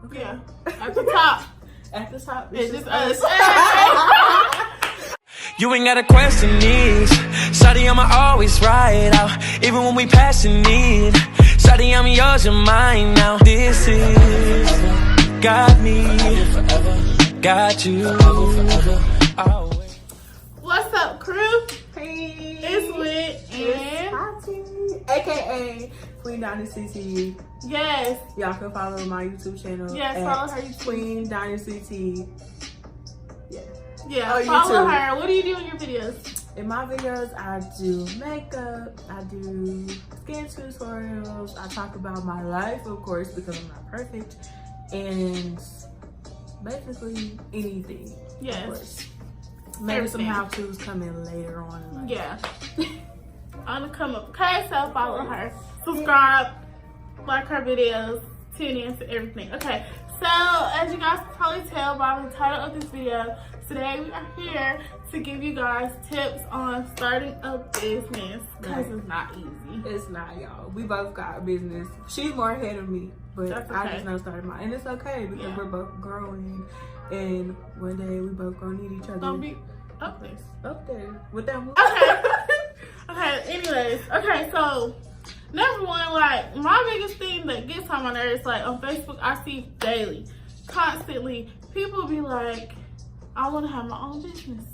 Okay. Yeah, at the top. At the top, It's it's just just us. You ain't gotta question these. Shawty, I'ma always ride out, even when we passing need. Shawty, I'm yours and mine now. This is got me, got you. Always. What's up, crew? Hey, It's Lit and Tati, aka Queen Dynasty TV. yes, Y'all can follow my YouTube channel. Yes, at follow her YouTube. Queen Dynasty TV. Yeah. yeah. Oh, Follow YouTube. her. What do you do in your videos? In my videos, I do makeup, I do skin tutorials, I talk about my life, of course, because I'm not perfect, and basically anything. Of Yes. course. Maybe some Everything. how-tos come in later on in life. Yeah. On the come up. Okay, so follow her. Subscribe, like her videos, tune in to everything. Okay, so as you guys can probably tell by the title of this video, today we are here to give you guys tips on starting a business because Right. it's not easy. It's not, y'all. We both got a business. She's more ahead of me, but That's I okay. just now started mine. And it's okay because Yeah. we're both growing, and one day we both gonna need each other. Don't be up there. up there with them. Okay. Okay, anyways. Okay, so number one, like my biggest thing that gets on my nerves, like on Facebook, I see daily, constantly, people be like, I want to have my own business.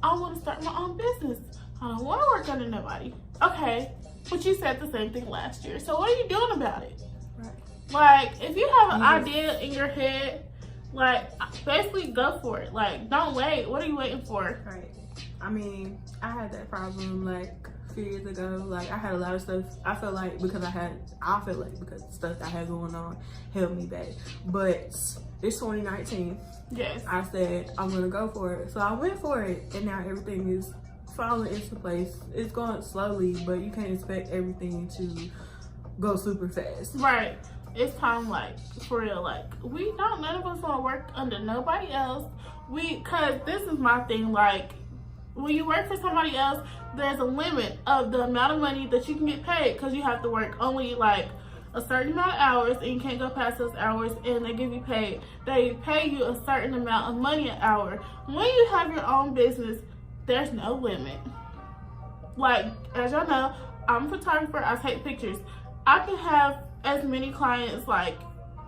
I want to start my own business. I don't want to work under nobody. Okay, but you said the same thing last year. So what are you doing about it? Right. Like, if you have an Yes. idea in your head, like, basically go for it. Like, don't wait. What are you waiting for? Right. I mean, I had that problem like a few years ago. Like I had a lot of stuff. I feel like because stuff I had going on held me back. But it's 2019. Yes. I said I'm gonna go for it. So I went for it, and now everything is falling into place. It's going slowly, but you can't expect everything to go super fast. Right. It's time, like, for real, like, none of us want to work under nobody else. Cause this is my thing, like, when you work for somebody else, there's a limit of the amount of money that you can get paid, cause you have to work only, like, a certain amount of hours, and you can't go past those hours, and they give you paid. They pay you a certain amount of money an hour. When you have your own business, there's no limit. Like, as y'all know, I'm a photographer, I take pictures. I can have as many clients, like,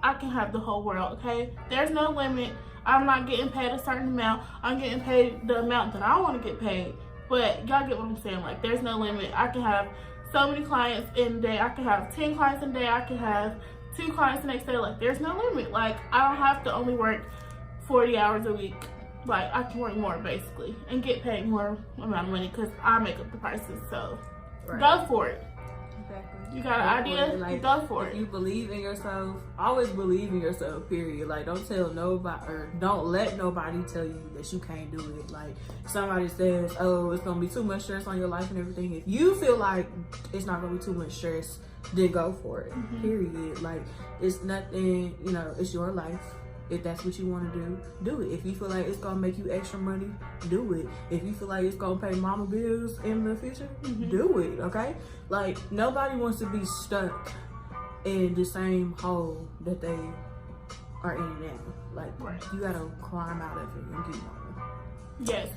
I can have the whole world, okay? There's no limit. I'm not getting paid a certain amount. I'm getting paid the amount that I want to get paid. But y'all get what I'm saying. Like, there's no limit. I can have so many clients in a day. I can have 10 clients in a day. I can have 2 clients the next day. Like, there's no limit. Like, I don't have to only work 40 hours a week. Like, I can work more, basically, and get paid more amount of money because I make up the prices. So, go for it. Exactly. You got an idea? Like, go for if it. you believe in yourself, always believe in yourself, period. Like, don't tell nobody, or don't let nobody tell you that you can't do it. Like, somebody says, oh, it's gonna be too much stress on your life and everything. If you feel like it's not gonna be too much stress, then go for it, period. Like, it's nothing, it's your life. If that's what you want to do it. If you feel like it's gonna make you extra money, do it. If you feel like it's gonna pay mama bills in the future, do it, okay? Like, nobody wants to be stuck in the same hole that they are in now. Like, you gotta climb out of it and keep going. Yes.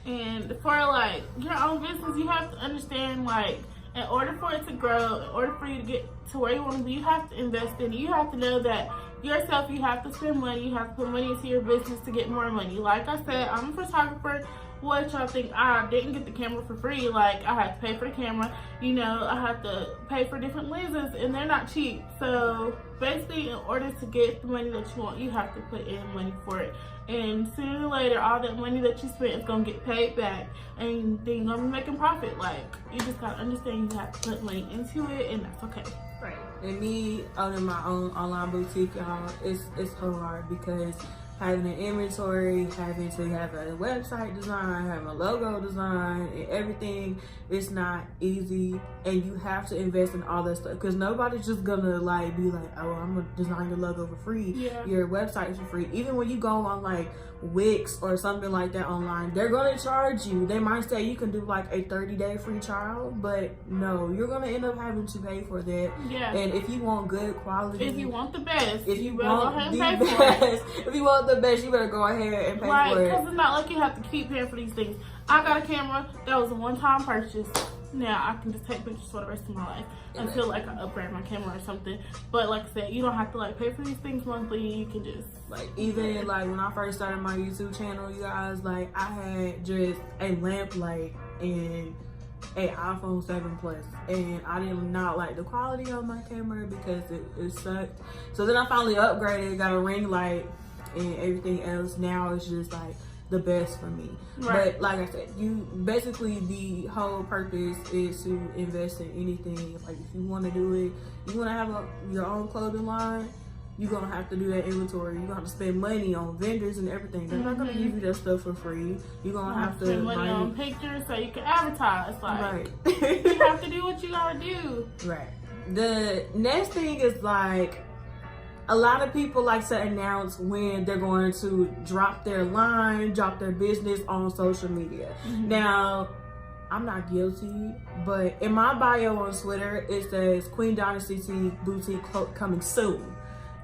And for, like, your own business, you have to understand, like, in order for it to grow, in order for you to get to where you want to be, you have to invest in it. You have to know that yourself, you have to spend money, you have to put money into your business to get more money. Like I said, I'm a photographer. What y'all think? I didn't get the camera for free. Like, I had to pay for the camera. I had to pay for different lenses, and they're not cheap. So basically, in order to get the money that you want, you have to put in money for it. And sooner or later, all that money that you spent is gonna get paid back, and then you're gonna be making profit. Like, you just gotta understand you have to put money into it, and that's okay. Right. And me owning my own online boutique, y'all, it's hard because having an inventory, having to have a website design, having a logo design, and everything. It's not easy, and you have to invest in all that stuff because nobody's just gonna like be like, oh, I'm gonna design your logo for free, your website for free. Even when you go on like Wix or something like that online, they're gonna charge you. They might say you can do like a 30-day free trial, but no, you're gonna end up having to pay for that. Yeah. And if you want good quality, if you want the best, if you better want go ahead the and pay for it. best, if you want the best, you better go ahead and pay Right, for it. because it's not like you have to keep paying for these things. I got a camera that was a one-time purchase. Now I can just take pictures for the rest of my life until like I upgrade my camera or something. But like I said, you don't have to like pay for these things monthly. You can just like even like when I first started my YouTube channel, you guys, like I had just a lamp light and a iPhone 7 Plus, and I did not like the quality of my camera because it sucked. So then I finally upgraded, got a ring light and everything else. Now it's just like the best for me. Right. But like I said, you basically, the whole purpose is to invest in anything. Like if you want to do it, you want to have your own clothing line, you're gonna have to do that inventory. You're gonna have to spend money on vendors and everything. They're not gonna give you that stuff for free. You're gonna have to spend money on pictures so you can advertise. Like, right. You have to do what you gotta do. Right. The next thing is like, a lot of people like to announce when they're going to drop their line, drop their business on social media. Now, I'm not guilty, but in my bio on Twitter, it says Queen Dynasty Boutique coming soon.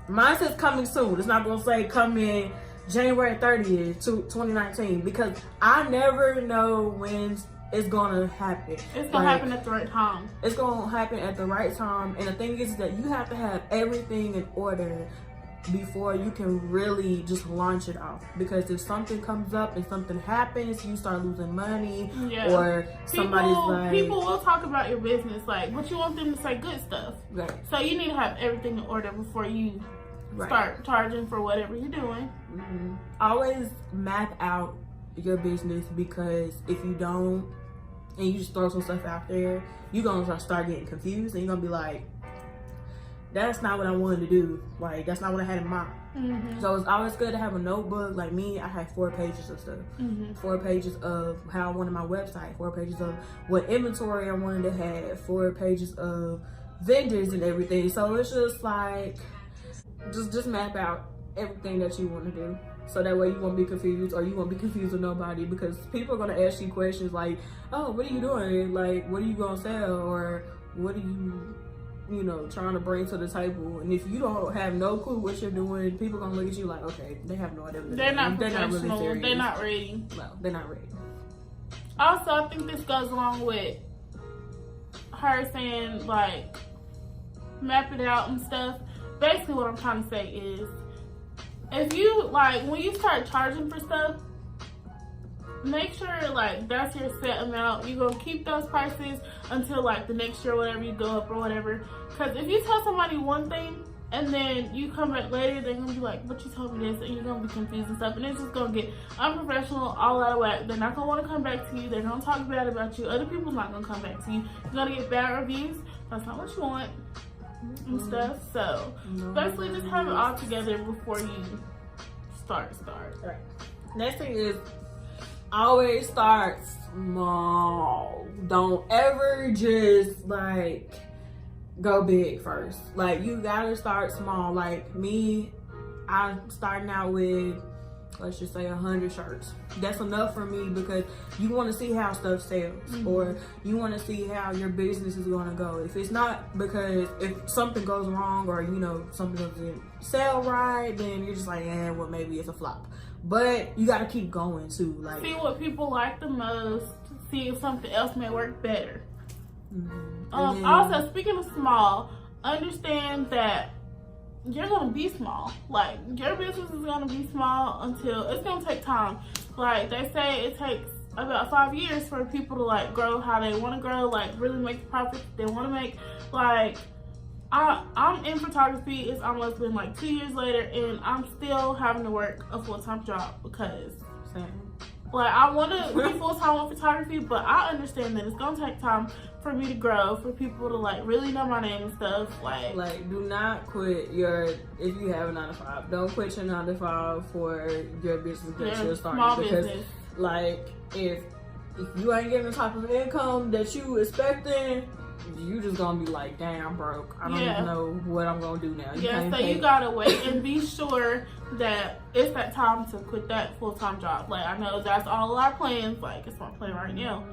Mine says coming soon. It's not gonna say coming January 30th, 2019, because I never know when it's gonna happen. It's gonna happen at the right time. It's gonna happen at the right time. And the thing is that you have to have everything in order before you can really just launch it off. Because if something comes up and something happens, you start losing money, or somebody's like... People will talk about your business, like, but you want them to say good stuff. Right. So you need to have everything in order before you start charging for whatever you're doing. Always map out your business, because if you don't, and you just throw some stuff out there, you're gonna start getting confused, and you're gonna be like, that's not what I wanted to do. Like, that's not what I had in mind. So it's always good to have a notebook. Like me, I had 4 pages of stuff. 4 pages of how I wanted my website, 4 pages of what inventory I wanted to have, 4 pages of vendors and everything. So it's just like, just map out everything that you want to do. So that way you won't be confused, or you won't be confused with nobody, because people are going to ask you questions like, oh, what are you doing? Like, what are you going to sell? Or what are you know, trying to bring to the table? And if you don't have no clue what you're doing, people are going to look at you like, okay, they have no idea what they're not professional. They're not really serious. They're not ready. No, they're not ready. Also, I think this goes along with her saying, like, map it out and stuff. Basically what I'm trying to say is, if you, like, when you start charging for stuff, make sure, like, that's your set amount. You're going to keep those prices until, like, the next year, whatever, you go up or whatever. Because if you tell somebody one thing and then you come back later, they're going to be like, but you told me this, and you're going to be confused and stuff. And it's just going to get unprofessional, all out of whack. They're not going to want to come back to you. They're going to talk bad about you. Other people's not going to come back to you. You're going to get bad reviews. That's not what you want. And stuff. So basically just have it all together before you start. Right. Next thing is, always start small. Don't ever just like go big first. Like, you gotta start small. Like me, I'm starting out with, let's just say 100 shirts. That's enough for me, because you want to see how stuff sells, or you want to see how your business is going to go. If it's not, because if something goes wrong, or, you know, something doesn't sell right, then you're just like, well, maybe it's a flop. But you got to keep going too. Like, see what people like the most, see if something else may work better. Also, speaking of small, understand that you're gonna be small. Like, your business is gonna be small until it's gonna take time. Like they say, it takes about 5 years for people to like grow how they want to grow, like really make the profit they want to make. Like, I'm in photography. It's almost been like 2 years later, and I'm still having to work a full-time job because like, I want to be full-time with photography, but I understand that it's gonna take time for me to grow, for people to like really know my name and stuff. Like, do not quit if you have a 9 to 5. Don't quit your 9 to 5 for your business that you're starting. Small because, business. like, if you ain't getting the type of income that you expecting, you just gonna be like, damn, I'm broke. I don't even know what I'm gonna do now. You gotta wait and be sure that it's that time to quit that full-time job. Like, I know that's all our plans. Like, it's my plan right now.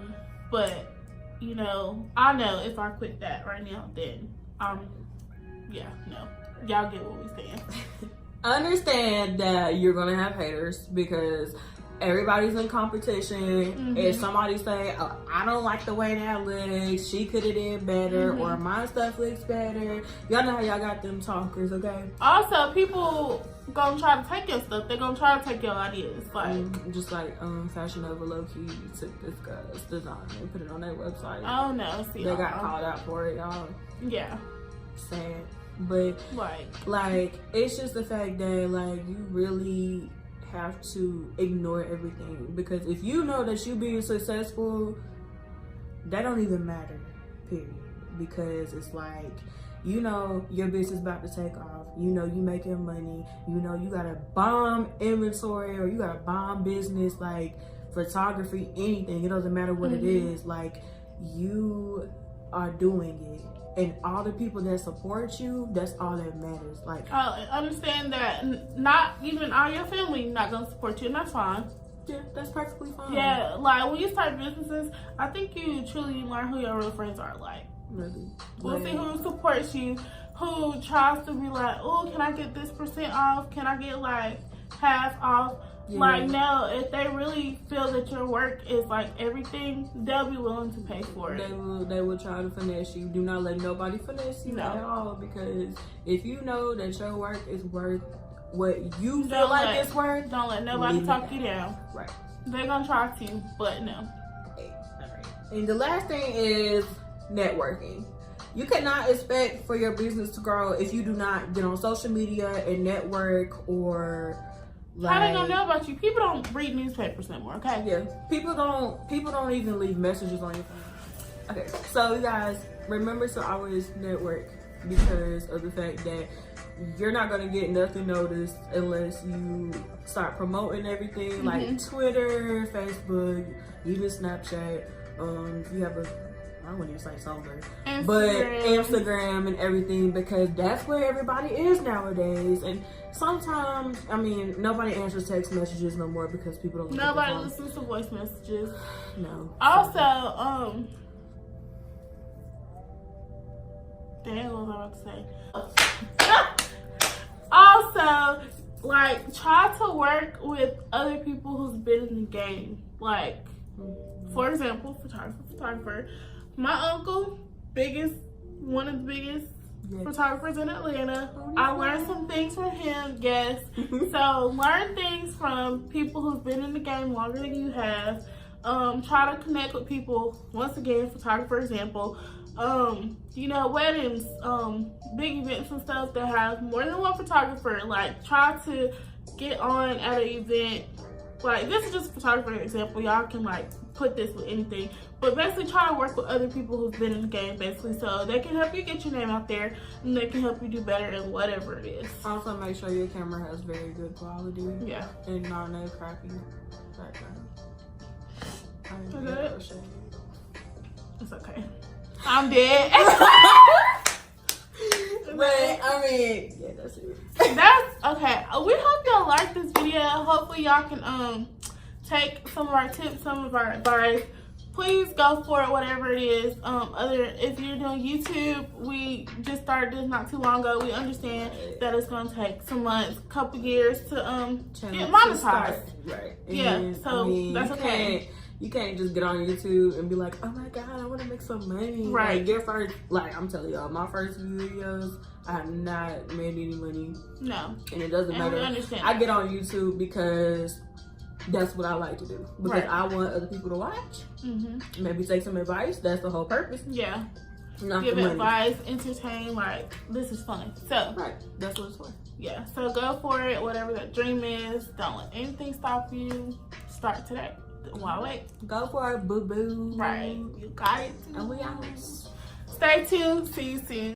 But, you know, I know if I quit that right now, then, y'all get what we saying. Understand that you're gonna have haters because everybody's in competition. If somebody say, oh, I don't like the way that looks, she could have did better, or my stuff looks better. Y'all know how y'all got them talkers, okay? Also, people gonna try to take your stuff. They're gonna try to take your ideas. Like, just like Fashion Nova low-key took this guy's design and put it on their website. Oh no, see, they got called out for it, y'all. Yeah. Sad. But like it's just the fact that like you really have to ignore everything, because if you know that you being successful, that don't even matter, period. Because it's like, you know, your business about to take off, you know, you making money, you know, you got a bomb inventory or you got a bomb business, like photography, anything, it doesn't matter what it is, like you are doing it. And all the people that support you, that's all that matters. Like, understand that not even all your family not gonna support you, and that's fine. Yeah, that's perfectly fine. Yeah, like when you start businesses, I think you truly learn who your real friends are. Like, really, we'll see who supports you, who tries to be like, oh, can I get this % off? Can I get like half off? Yeah. Like, no, if they really feel that your work is like everything, they'll be willing to pay for it. They will try to finesse you. Do not let nobody finesse you at all, because if you know that your work is worth what you feel like it's worth, don't let nobody talk you down. Right. They're gonna try to, but no. And the last thing is networking. You cannot expect for your business to grow if you do not get on social media and network, or like, how they gonna know about you? People don't read newspapers anymore, okay? Yeah. People don't even leave messages on your phone. Okay, so you guys remember to always network, because of the fact that you're not gonna get nothing noticed unless you start promoting everything, like Twitter, Facebook, even Snapchat. If you have I wouldn't even say somewhere, but Instagram and everything, because that's where everybody is nowadays. And sometimes, I mean, nobody answers text messages no more because people don't. Nobody listens to voice messages. No. Also, damn, what was I about to say? Also, like, try to work with other people who's been in the game. Like, for example, photographer. My uncle, one of the biggest photographers in Atlanta. I learned some things from him, yes. So learn things from people who've been in the game longer than you have. Try to connect with people. Once again, photographer example. You know, weddings, big events and stuff that have more than one photographer. Like, try to get on at an event. Like, this is just a photographer example. Y'all can like put this with anything, but basically try to work with other people who've been in the game, basically, so they can help you get your name out there and they can help you do better in whatever it is. Also, make sure your camera has very good quality. Yeah. And not no crappy background. It's okay. I'm dead. But I mean, yeah, that's it. That's okay. We hope y'all like this video. Hopefully y'all can take some of our tips, some of our advice. Please go for it, whatever it is. If you're doing YouTube, we just started this not too long ago. We understand that it's gonna take some months, couple years to get monetized. Right. Yeah. So I mean, that's okay. You can't just get on YouTube and be like, oh my God, I want to make some money. Right. Like, your first, like, I'm telling y'all, my first few videos, I have not made any money. No. And it doesn't matter. We understand. I get on YouTube because that's what I like to do. Because I want other people to watch. Maybe take some advice. That's the whole purpose. Yeah. Not give the money. Advice, entertain, like, this is fun. So. Right. That's what it's for. Yeah. So go for it. Whatever that dream is. Don't let anything stop you. Start today. Why wait? Go for it, boo boo. Right. You got it. And we out. Stay tuned. See you soon.